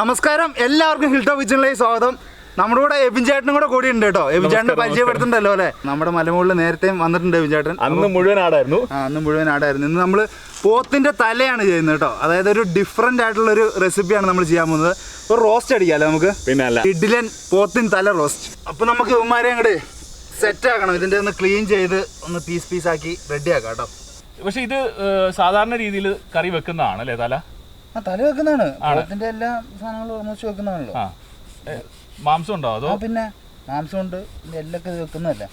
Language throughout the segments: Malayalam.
നമസ്കാരം, എല്ലാവർക്കും ഹിൽ ടോപ്പ് കിച്ചണിലേക്ക് സ്വാഗതം. നമ്മുടെ കൂടെ എബിൻ ചേട്ടനും കൂടി ഉണ്ട് കേട്ടോ. എബിൻ ചേട്ടനെ പരിചയപ്പെടുത്തുന്നുണ്ടല്ലോ അല്ലേ? നമ്മുടെ മലമുകളിൽ നേരത്തെയും വന്നിട്ടുണ്ട് എബിൻ ചേട്ടൻ. അന്ന് മുഴുവൻ ആടായിരുന്നു. ഇന്ന് നമ്മൾ പോത്തിന്റെ തലയാണ് ചെയ്യുന്നത് കേട്ടോ. അതായത് ഒരു ഡിഫറെന്റ് ആയിട്ടുള്ള ഒരു റെസിപ്പിയാണ് നമ്മൾ ചെയ്യാൻ പോകുന്നത്. ഒരു റോസ്റ്റ് അടിക്കാമല്ലോ നമുക്ക്. പിന്നെ ഇഡ്ഡലൻ പോത്തിൻ തല റോസ്റ്റ്. അപ്പൊ നമുക്ക് ഇവന്മാരെ അങ്ങോട്ട് സെറ്റ് ആക്കണം. ഇതിന്റെ ഒന്ന് ക്ലീൻ ചെയ്ത് ഒന്ന് പീസ് ആക്കി റെഡി ആക്കാം കേട്ടോ. പക്ഷെ ഇത് സാധാരണ രീതിയിൽ കറി വെക്കുന്നതാണ് അല്ലേ? തല വെക്കുന്നതാണ്. പോത്തിന്റെ എല്ലാ സാധനങ്ങളും ഓൾമോസ്റ്റ് വെക്കുന്നതാണല്ലോ. മാംസം ഉണ്ടോ? അതോ പിന്നെ മാംസം ഉണ്ട്, എല്ലൊക്കെ ഇത് വെക്കുന്നതല്ല.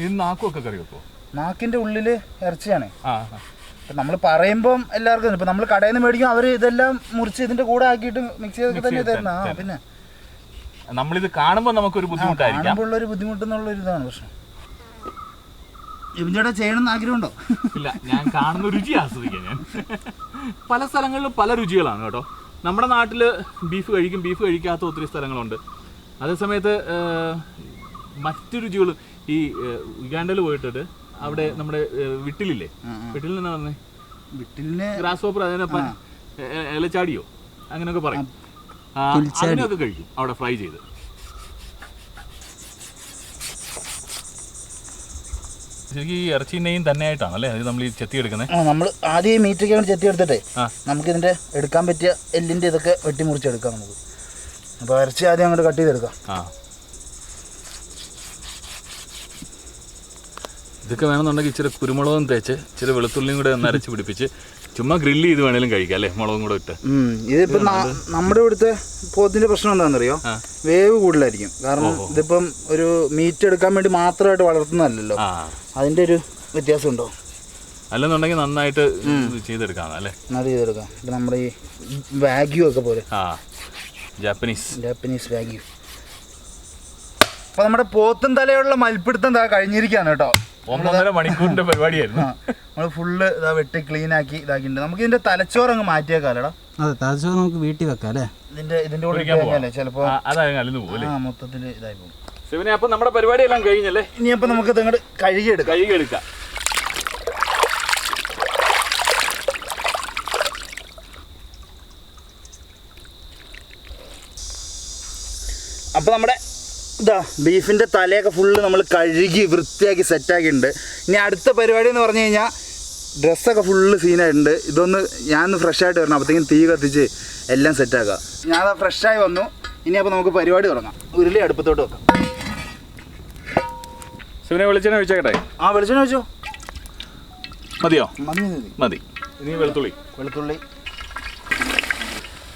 ഇത് നാക്കുമൊക്കെ കറി വെക്കുമോ? നാക്കിന്റെ ഉള്ളില് ഇറച്ചിയാണ്. നമ്മൾ പറയുമ്പം എല്ലാവർക്കും ഇപ്പൊ നമ്മൾ കടയിൽ നിന്ന് മേടിക്കും, അവര് ഇതെല്ലാം മുറിച്ച് ഇതിന്റെ കൂടെ ആക്കിയിട്ട് മിക്സ് ചെയ്തൊക്കെ തന്നെ തരുന്ന. പിന്നെ നമ്മളിത് കാണുമ്പോൾ നമുക്കൊരു ബുദ്ധിമുട്ടായിരിക്കും. ഒരു ബുദ്ധിമുട്ടെന്നുള്ള ഒരു ഇതാണ് പ്രശ്നം. ഇവഞ്ചേട്ടാ ചെയ്യണമെന്ന് ആഗ്രഹമുണ്ടോ? ഇല്ല, ഞാൻ കാണുന്ന രുചി ആസ്വദിക്കാം. ഞാൻ പല സ്ഥലങ്ങളിലും പല രുചികളാണ് കേട്ടോ. നമ്മുടെ നാട്ടിൽ ബീഫ് കഴിക്കും, ബീഫ് കഴിക്കാത്ത ഒത്തിരി സ്ഥലങ്ങളുണ്ട്. അതേസമയത്ത് മറ്റു രുചികൾ ഈ ഉഗാണ്ടയിൽ പോയിട്ടിട്ട് അവിടെ നമ്മുടെ വിട്ടിലില്ലേ, വിട്ടിൽ നിന്നാ പറഞ്ഞേ, വിട്ടിലിന് ഗ്രാസ് ഹോപ്പർ, അതിനൊപ്പം ഇലച്ചാടിയോ അങ്ങനെയൊക്കെ പറയും. അതിനൊക്കെ കഴിക്കും അവിടെ ഫ്രൈ ചെയ്ത്. ശരിക്കും ഈ ഇറച്ചിനെയും തന്നെ ആയിട്ടാണല്ലേ അത് നമ്മൾ ഈ ചെത്തിയെടുക്കുന്നത്? നമ്മൾ ആദ്യം മീറ്റൊക്കെ ചെത്തിയെടുത്തിട്ടേ നമുക്കിതിൻ്റെ എടുക്കാൻ പറ്റിയ എല്ലിൻ്റെ ഇതൊക്കെ വെട്ടിമുറിച്ചെടുക്കാം നമുക്ക്. അപ്പോൾ ഇറച്ചി ആദ്യം അങ്ങോട്ട് കട്ട് ചെയ്തെടുക്കാം. ഇതൊക്കെ വേണമെന്നുണ്ടെങ്കിൽ ഇച്ചിരി കുരുമുളകും തേച്ച് ഇച്ചിരി വെളുത്തുള്ളിയും കൂടെ ഒന്ന് അരച്ച് പിടിപ്പിച്ച് ചുമ്മാ ഗ്രില്ല് ചെയ്ത് വേണേലും കഴിക്കാം അല്ലേ, മുളകും കൂടെ ഇട്ട്. ഇതിപ്പോൾ നമ്മുടെ ഇവിടുത്തെ പോത്തിൻ്റെ പ്രശ്നം എന്താണെന്നറിയോ? വേവ് കൂടുതലായിരിക്കും. കാരണം ഇതിപ്പം ഒരു മീറ്റ് എടുക്കാൻ വേണ്ടി മാത്രമായിട്ട് വളർത്തുന്നതല്ലല്ലോ, അതിൻ്റെ ഒരു വ്യത്യാസം ഉണ്ടോ? അല്ലെന്നുണ്ടെങ്കിൽ നന്നായിട്ട് ചെയ്തെടുക്കാം അല്ലേ? നല്ല ചെയ്തെടുക്കാം. ഇപ്പം നമ്മുടെ ഈ വാഗ്യൂ ഒക്കെ പോലെ, ജാപ്പനീസ് വാഗ്യൂ. അപ്പോൾ നമ്മുടെ പോത്തും തലയുള്ള മൽപ്പിടുത്തം കഴിഞ്ഞിരിക്കുകയാണ് കേട്ടോ. 1.5 മണിക്കൂറിന്റെ പരിപാടിയായിരുന്നു. നമ്മൾ ഫുള്ള് ഇതാ വെട്ടി ക്ലീൻ ആക്കി ഇതാക്കിയിട്ടുണ്ട്. നമുക്ക് ഇതിന്റെ തലച്ചോറ് അങ്ങ് മാറ്റിയേക്കാലോ. അതെ, തലച്ചോറ് നമുക്ക് വീട്ടിൽ വെക്കാം അല്ലേ? ഇതിന്റെ കൂടെ ചിലപ്പോ മൊത്തത്തിൽ ഇതായി പോകും. അപ്പൊ നമ്മുടെ പരിപാടി എല്ലാം കഴിഞ്ഞല്ലേ? ഇനി അപ്പൊ നമുക്ക് ഇതങ്ങോട്ട് കഴുകിയെടുക്കാം. അപ്പൊ നമ്മുടെ ഇതാ ബീഫിൻ്റെ തലയൊക്കെ ഫുള്ള് നമ്മൾ കഴുകി വൃത്തിയാക്കി സെറ്റാക്കിയിട്ടുണ്ട്. ഇനി അടുത്ത പരിപാടി എന്ന് പറഞ്ഞു കഴിഞ്ഞാൽ ഡ്രസ്സൊക്കെ ഫുള്ള് സീനായിട്ടുണ്ട്. ഇതൊന്ന് ഞാനൊന്ന് ഫ്രഷായിട്ട് വരണം, അപ്പോഴത്തേക്കും തീ കത്തിച്ച് എല്ലാം സെറ്റാക്കുക. ഞാനത് ഫ്രഷായി വന്നു. ഇനി അപ്പോൾ നമുക്ക് പരിപാടി തുടങ്ങാം. ഉരുളി അടുപ്പത്തോട്ട് വെക്കാം. വെളിച്ചെണ്ണ ഒഴിച്ചേക്കട്ടെ? വെളിച്ചെണ്ണ ഒഴിച്ചോ. മതിയോ? മതി. ഇനി വെളുത്തുള്ളി.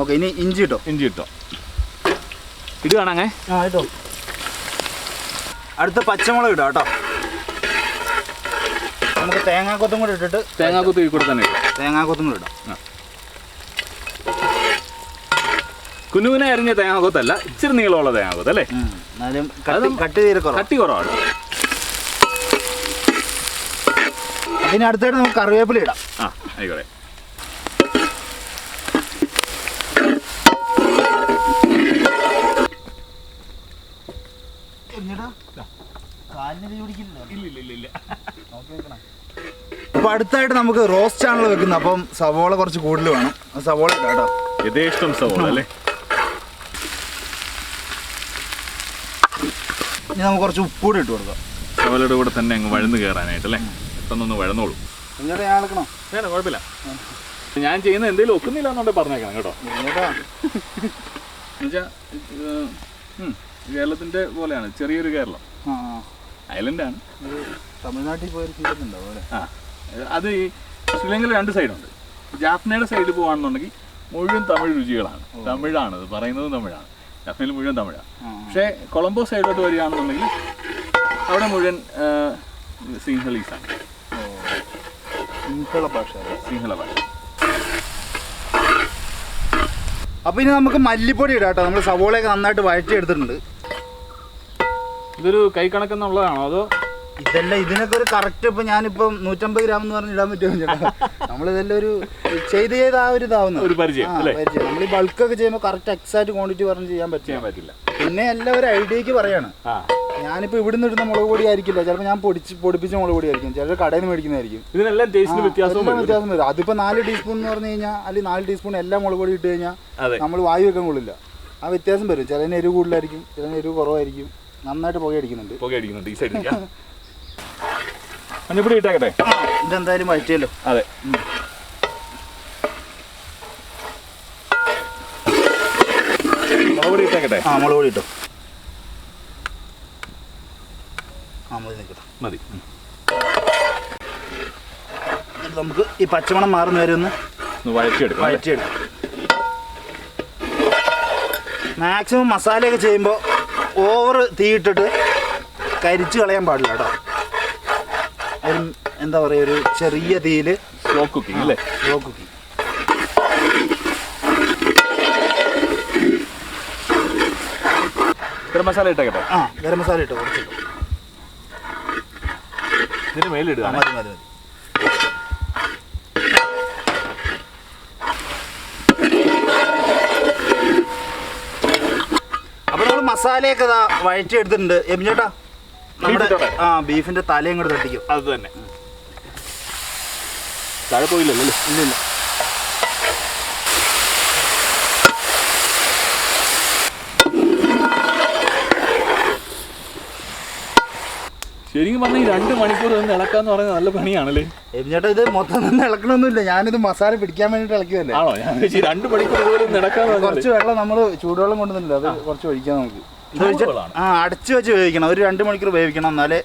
ഓക്കെ, ഇനി ഇഞ്ചി ഇട്ടോ. ഇടുകയാണേ? ഇട്ടോ. അടുത്ത പച്ചമുളക് ഇടാം കേട്ടോ. നമുക്ക് തേങ്ങാക്കൊത്തും കൂടെ ഇട്ടിട്ട് തേങ്ങാക്കൊത്ത് ഈ കൂടെ തന്നെ തേങ്ങാക്കൊത്തും കൂടെ ഇടാം. കുനുകുനെ അരിഞ്ഞ തേങ്ങാക്കൊത്തല്ല, ഇച്ചിരി നീളമുള്ള തേങ്ങാക്കൊത്ത് അല്ലേ? കട്ടി കുറവാണ്. അതിന് അടുത്തായിട്ട് നമുക്ക് കറിവേപ്പില ഇടാം. ആയിക്കോട്ടെ. അപ്പൊ അടുത്തായിട്ട് നമുക്ക് റോസ്റ്റ് ആണല്ലോ വെക്കുന്നത്. അപ്പം സവോള കുറച്ച് കൂടുതൽ വേണം. സവോള ഇടാം കേട്ടോ. യഥേഷ്ടം സവോള അല്ലേ? ഇനി നമുക്ക് കുറച്ച് ഉപ്പ് കൂടെ ഇട്ട് കൊടുക്കാം. സവോളയുടെ കൂടെ തന്നെ അങ്ങ് വഴന്ന് കയറാനായിട്ടല്ലേ? പെട്ടെന്നൊന്ന് വഴന്നോളൂ. ഇളക്കണോ? വേണം, കുഴപ്പമില്ല. ഞാൻ ചെയ്യുന്ന എന്തെങ്കിലും ഒക്കുന്നില്ല എന്നുണ്ടെങ്കിൽ പറഞ്ഞേക്കണം കേട്ടോ. എന്നുവെച്ചാൽ കേരളത്തിന്റെ പോലെയാണ്, ചെറിയൊരു കേരളം, ഐലൻഡാണ്. തമിഴ്നാട്ടിൽ പോയൊരു ഫീലുണ്ടാവും അല്ലേ? അത് ഈ ശ്രീലങ്കയിൽ 2 സൈഡുണ്ട്. ജാഫ്നയുടെ സൈഡിൽ പോകുകയാണെന്നുണ്ടെങ്കിൽ മുഴുവൻ തമിഴ് രുചികളാണ്. തമിഴാണ് ഇത് പറയുന്നത്, തമിഴാണ്. ജാഫ്നയിൽ മുഴുവൻ തമിഴാണ്. പക്ഷേ കൊളംബോ സൈഡിലോട്ട് വരികയാണെന്നുണ്ടെങ്കിൽ അവിടെ മുഴുവൻ സിംഹളീസാണ്. സിംഹള ഭാഷ. അപ്പോൾ ഇനി നമുക്ക് മല്ലിപ്പൊടി ഇടാം കേട്ടോ. നമ്മൾ സവോളയൊക്കെ നന്നായിട്ട് വഴറ്റി എടുത്തിട്ടുണ്ട്. ഇതൊരു കൈ കണക്കെന്നുള്ളതാണോ അതോ? ഇതിനൊക്കെ ഒരു കറക്റ്റ്. ഇപ്പം ഞാനിപ്പം 150 ഗ്രാം എന്ന് പറഞ്ഞ് ഇടാൻ പറ്റുമോ ചേട്ടാ? നമ്മളിതെല്ലാം ഒരു ചെയ്ത് ആ ഒരു ഇതാവുന്ന ഒരു പരിചയം. നമ്മൾ ഈ ബൾക്കൊക്കെ ചെയ്യുമ്പോൾ കറക്റ്റ് എക്സാക്ട് ക്വാണ്ടിറ്റി പറഞ്ഞ് ചെയ്യാൻ പറ്റില്ല. പിന്നെ എല്ലാം ഒരു ഐഡിയക്ക് പറയാണ്. ഞാനിപ്പോൾ ഇവിടുന്ന് ഇടുന്ന മുളക് പൊടി ആയിരിക്കില്ല, ചിലപ്പോൾ ഞാൻ പൊടിപ്പിച്ച മുളക് പൊടി ആയിരിക്കും, ചിലർ കടയിൽ നിന്ന് മേടിക്കുന്നതായിരിക്കും. ഇതിനെല്ലാം ടേസ്റ്റിന് വ്യത്യാസം വരും. അതിപ്പോൾ 4 ടീസ്പൂൺ എന്ന് പറഞ്ഞു കഴിഞ്ഞാൽ, അല്ലെങ്കിൽ 4 ടീസ്പൂൺ എല്ലാ മുളക് പൊടി ഇട്ട് കഴിഞ്ഞാൽ നമ്മൾ വായു വെക്കാൻ കൊള്ളില്ല. ആ വ്യത്യാസം വരും. ചിലതിന് എരിവ് കൂടുതലായിരിക്കും, ചിലതിന് എരിവ് കുറവായിരിക്കും. നന്നായിട്ട് പുകയടിക്കുന്നുണ്ട് ഈ സൈഡിൽ. മഞ്ഞപ്പൊടി ഇട്ടേക്കട്ടെ. ഇതെന്തായാലും വഴറ്റിയല്ലോ. അതെ. മുളക് പൊടി ഇട്ടേക്കട്ടെ. മുളക് പൊടി ഇട്ടോ. മതി നിൽക്കട്ടെ. മതി. നമുക്ക് ഈ പച്ചമണം മാറുന്ന വരെ ഒന്ന് വഴറ്റിയെടുക്കാം. മാക്സിമം മസാലയൊക്കെ ചെയ്യുമ്പോൾ ഓവർ തീയിട്ടിട്ട് കരിച്ച് കളയാൻ പാടില്ല കേട്ടോ. ഒരു എന്താ പറയുക, ഒരു ചെറിയ തീയിൽ സ്ലോ കുക്കിംഗ് അല്ലേ? Slow cooking. ഗരം മസാല ഇട്ടേക്കട്ടെ. ഗരം മസാല ഇട്ടോ, കുറച്ചിട്ടോ. ഇതിന് മേലിടുക. മതി മതി മതി. അപ്പോൾ നമ്മൾ മസാലയൊക്കെ വഴറ്റി എടുത്തിട്ടുണ്ട്. എബിൻ ചേട്ടാ, നമ്മുടെ ബീഫിന്റെ തലയും കൂടെ തട്ടിക്കും. അത് തന്നെ. താഴെ പോയില്ലല്ലോ? ഇല്ലില്ല. ശരിക്കും പറഞ്ഞാൽ ഈ 2 മണിക്കൂർ നിന്ന് ഇളക്കാന്ന് പറയുന്നത് നല്ല പണിയാണല്ലേ എബിൻ ചേട്ടാ? ഇത് മൊത്തം നിന്ന് ഇളക്കണമൊന്നുമില്ല, ഞാനിത് മസാല പിടിക്കാൻ വേണ്ടിയിട്ട് ഇളക്കിയതല്ലേ. ആണോ? ഞാൻ 2 മണിക്കൂർ ഇതുപോലെ ഇളക്കാന്ന്. കുറച്ച് വെള്ളം നമ്മൾ ചൂടുവെള്ളം കൊണ്ടുവന്നില്ല, അത് കുറച്ച് ഒഴിക്കാം നമുക്ക്. അടച്ചു വെച്ച് വേവിക്കണം, ഒരു 2 മണിക്കൂർ വേവിക്കണം. എന്നാലേ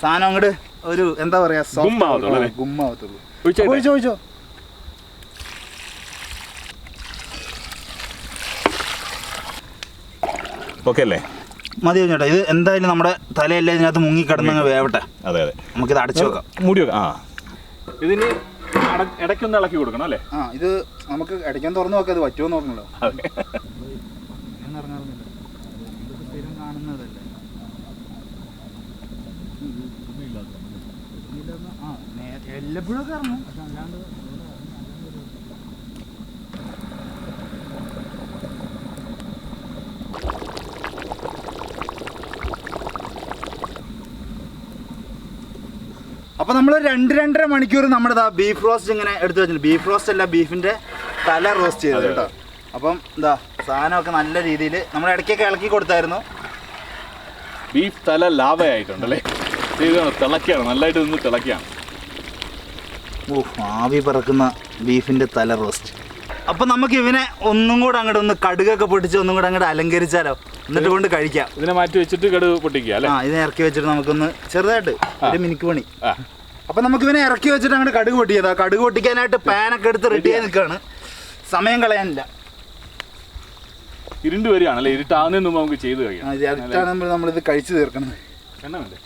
സാധനം അങ്ങോട്ട് ഒരു എന്താ പറയാ, ഗുമ്മാവത്തുള്ളൂ. ഒഴിച്ചോ. ഓക്കെ അല്ലേ? മതി ചേട്ടാ. ഇത് എന്തായാലും നമ്മുടെ തലയെല്ലാം ഇതിനകത്ത് മുങ്ങിക്കിടന്നങ്ങ് വേവട്ടെ. അതെ. നമുക്കിത് അടച്ചു വെക്കാം. മൂടി വെക്കാം. ഇതിന് ഇടയ്ക്കൊന്ന് ഇളക്കി കൊടുക്കണം അല്ലേ? ഇത് നമുക്ക് ഇടയ്ക്കൊന്ന് തുറന്നു നോക്കാം, അത് പറ്റുമോ നോക്കണല്ലോ. കാണുന്നതല്ലേ. എല്ലപ്പോഴൊക്കെ ഇറങ്ങും, പക്ഷെ അല്ലാണ്ട്. അപ്പോൾ നമ്മൾ 2-2.5 മണിക്കൂർ നമ്മുടെ ബീഫ് റോസ്റ്റ് ഇങ്ങനെ എടുത്തു വെച്ചിട്ടുണ്ട്. ബീഫ് റോസ്റ്റ് അല്ല, ബീഫിൻ്റെ തല റോസ്റ്റ് ചെയ്തത് കേട്ടോ. അപ്പം സാധനമൊക്കെ നല്ല രീതിയിൽ നമ്മൾ ഇടയ്ക്കൊക്കെ ഇളക്കി കൊടുത്തായിരുന്നു. ബീഫ് തല ലാവയായിട്ടുണ്ടല്ലേ? തിളക്കിയാണ്, നല്ലതായിട്ട് നിന്ന് തിളക്കിയാണ്. ആവി പറക്കുന്ന ബീഫിൻ്റെ തല റോസ്റ്റ്. അപ്പം നമുക്ക് ഇവനെ ഒന്നും കൂടെ അങ്ങോട്ട് ഒന്ന് കടുകൊക്കെ പൊട്ടിച്ച് ഒന്നും കൂടെ അങ്ങോട്ട് അലങ്കരിച്ചാലോ, എന്നിട്ട് കൊണ്ട് കഴിക്കാം. ഇതിനെ മാറ്റി വെച്ചിട്ട് കടുക് പൊട്ടിക്കുക അല്ലേ? ഇതിനെ ഇറക്കി വെച്ചിട്ട് നമുക്കൊന്ന് ചെറുതായിട്ട് ഒരു മിനിക്ക് പണി. അപ്പം നമുക്ക് ഇവനെ ഇറക്കി വെച്ചിട്ട് അങ്ങോട്ട് കടുക് പൊട്ടിയതാ. കടുക് പൊട്ടിക്കാനായിട്ട് പാനൊക്കെ എടുത്ത് റെഡിയായി നിൽക്കുകയാണ്, സമയം കളയാനില്ല. ഇരുണ്ട് വരികയാണല്ലേ? ഇരുട്ടാകുന്നതിന് മുമ്പ് നമുക്ക് ചെയ്ത് കഴിയാം. ഇരുട്ടാകുമ്പോൾ നമ്മളിത് കഴിച്ചു തീർക്കണം. എണ്ണ വേണ്ടേ?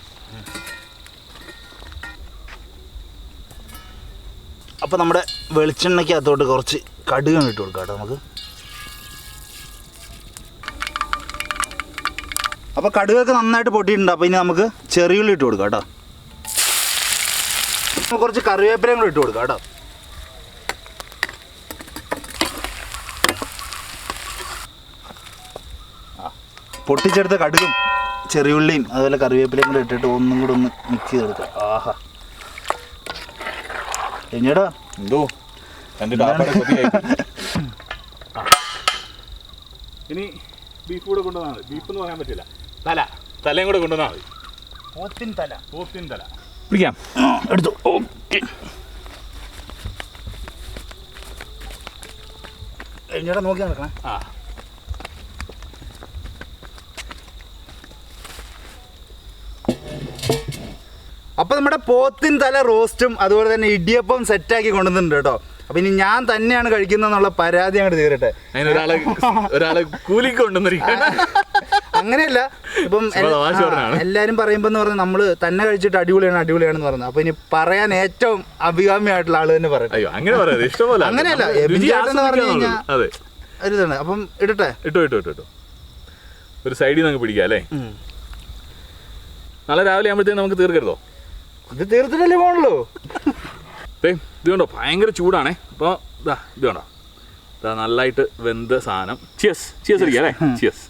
അപ്പോൾ നമ്മുടെ വെളിച്ചെണ്ണയ്ക്കകത്തോട്ട് കുറച്ച് കടുക് ഇട്ട് കൊടുക്കാം കേട്ടോ നമുക്ക്. അപ്പോൾ കടുകൊക്കെ നന്നായിട്ട് പൊട്ടിയിട്ടുണ്ട്. അപ്പോൾ ഇനി നമുക്ക് ചെറിയുള്ളി ഇട്ട് കൊടുക്കാം കേട്ടോ. കുറച്ച് കറിവേപ്പിലയും കൂടെ ഇട്ട് കൊടുക്കാം കേട്ടോ. പൊട്ടിച്ചെടുത്ത കടുകും ചെറിയുള്ളിയും അതുപോലെ കറിവേപ്പിലയും കൂടെ ഇട്ടിട്ട് ഒന്നും കൂടെ ഒന്ന് മിക്സ് ചെയ്തെടുക്കാം. ആഹാ എങ്ങടാ എന്തോ ഇനി ബീഫ് കൂടെ കൊണ്ടുവന്നാൽ മതി. ബീഫ് എന്ന് പറയാൻ പറ്റില്ല, തലയും കൂടെ കൊണ്ടുവന്നാൽ മതി. പോത്തിൻ തല പിടിക്കാം. എടുത്തു. ഓക്കെ എങ്ങടാ നോക്കി നടക്കണേ. അപ്പോൾ നമ്മുടെ പോത്തിൻ തല റോസ്റ്റും അതുപോലെ തന്നെ ഇടിയപ്പം സെറ്റാക്കി കൊണ്ടുവന്നിട്ടുണ്ട് കേട്ടോ. അപ്പം ഇനി ഞാൻ തന്നെയാണ് കഴിക്കുന്നതെന്നുള്ള പരാതി അങ്ങോട്ട് തീരട്ടെ. ഒരാളെ കൂലിക്ക് കൊണ്ടുവന്നിരിക്കുക. അങ്ങനെയല്ല, ഇപ്പം എല്ലാവരും പറയുമ്പോൾ എന്ന് പറഞ്ഞാൽ നമ്മൾ തന്നെ കഴിച്ചിട്ട് അടിപൊളിയാണെന്ന് പറയുന്നത്. അപ്പം ഇനി പറയാൻ ഏറ്റവും അഭികാമ്യമായിട്ടുള്ള ആള് തന്നെ പറയട്ടെ. അങ്ങനെയല്ല, എന്ന് പറഞ്ഞു കഴിഞ്ഞാൽ ഒരിതാണ്. അപ്പം ഇടട്ടെ. ഇട്ടോ ഒരു സൈഡിൽ നമുക്ക് പിടിക്കാം അല്ലേ? നാളെ രാവിലെ ആകുമ്പോഴത്തേക്കും നമുക്ക് തീർക്കരുതോ? ഇത് തീർത്തിട്ടല്ലേ പോകണല്ലോ. ഇത് കണ്ടോ, ഭയങ്കര ചൂടാണേ. അപ്പോൾ ഇത് കണ്ടോ, നല്ലതായിട്ട് വെന്ത സാധനം. ചിയസ് അടിക്കാം അല്ലേ? ചിയസ്.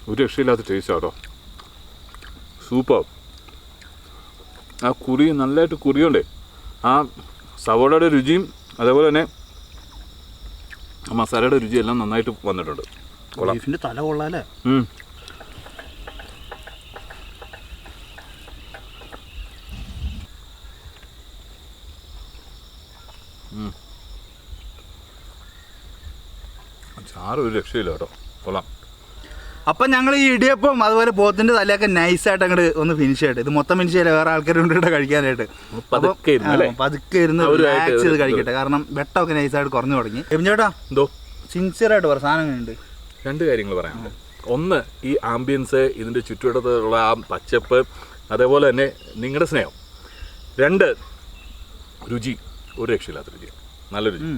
ഒരു രക്ഷയില്ലാത്ത ടേസ്റ്റ് കേട്ടോ, സൂപ്പർ. ആ കുറി നല്ലതായിട്ട് കുറിയുണ്ട്. ആ സവോളയുടെ രുചിയും അതേപോലെ തന്നെ മസാലയുടെ രുചിയെല്ലാം നന്നായിട്ട് വന്നിട്ടുണ്ട്. ബീഫിൻ്റെ തല കൊള്ളാല്ലേ. ചാറ് ഒരു രക്ഷയില്ല കേട്ടോ, കൊള്ളാം. അപ്പം ഞങ്ങൾ ഈ ഇടിയപ്പം അതുപോലെ പോത്തിൻ്റെ തലയൊക്കെ നൈസായിട്ട് അങ്ങോട്ട് ഒന്ന് ഫിനിഷ് ചെയ്യട്ടെ. ഇത് മൊത്തം ഫിനിഷ് ചെയ്യില്ല, വേറെ ആൾക്കാരുണ്ട് ഇവിടെ കഴിക്കാനായിട്ട്. പതുക്കെ ഇരുന്ന് റിലാക്സ് ചെയ്ത് കഴിക്കട്ടെ, കാരണം വെട്ടമൊക്കെ നൈസായിട്ട് കുറഞ്ഞു തുടങ്ങി. ചേട്ടാ എന്തോ സിൻസിയറായിട്ട് പറ, സാധനങ്ങളുണ്ട്. 2 കാര്യങ്ങൾ പറയാനുണ്ട്. ഒന്ന്, ഈ ആംബിയൻസ്, ഇതിൻ്റെ ചുറ്റുവട്ടത്തുള്ള ആ പച്ചപ്പ്, അതേപോലെ തന്നെ നിങ്ങളുടെ സ്നേഹം. 2, രുചി. ഒരു രക്ഷയില്ലാത്ത രുചി, നല്ല രുചി.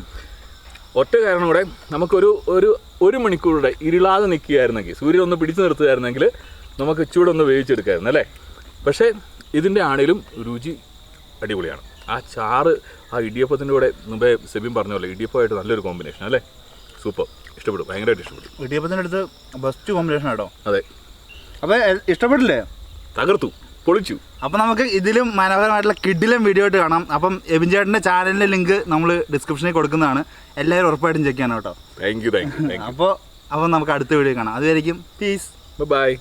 ഒറ്റ കാരണം കൂടെ, നമുക്കൊരു മണിക്കൂറുടെ ഇരുളാതെ നിൽക്കുകയായിരുന്നെങ്കിൽ, സൂര്യൻ ഒന്ന് പിടിച്ചു നിർത്തുകയായിരുന്നെങ്കിൽ നമുക്ക് ഇച്ചിരി ഒന്ന് വേവിച്ചെടുക്കായിരുന്നു അല്ലേ. പക്ഷേ ഇതിൻ്റെ ആണെങ്കിലും രുചി അടിപൊളിയാണ്. ആ ചാറ് ആ ഇടിയപ്പത്തിൻ്റെ കൂടെ മുമ്പേ സെബിൻ പറഞ്ഞ പോലെ ഇടിയപ്പമായിട്ട് നല്ലൊരു കോമ്പിനേഷൻ അല്ലേ. സൂപ്പർ, ഇഷ്ടപ്പെട്ടു, ഭയങ്കരമായിട്ട് ഇഷ്ടപ്പെട്ടു. ഇടിയപ്പത്തിൻ്റെ അടുത്ത് ബെസ്റ്റ് കോമ്പിനേഷൻ ആട്ടോ. അതെ, അപ്പോൾ ഇഷ്ടപ്പെട്ടില്ലേ? തകർത്തു, പൊളിച്ചു. അപ്പം നമുക്ക് ഇതിലും മനോഹരമായിട്ടുള്ള കിഡിലും വീഡിയോ ആയിട്ട് കാണാം. അപ്പം എബിൻ ചേട്ടൻ്റെ ചാനലിൻ്റെ ലിങ്ക് നമ്മൾ ഡിസ്ക്രിപ്ഷനിൽ കൊടുക്കുന്നതാണ്. എല്ലാവരും ഉറപ്പായിട്ടും ചെക്ക് ചെയ്യണം കേട്ടോ. Thank you. അപ്പോൾ നമുക്ക് അടുത്ത വീഡിയോ കാണാം. അതുവരെയും പീസ്, ബൈ.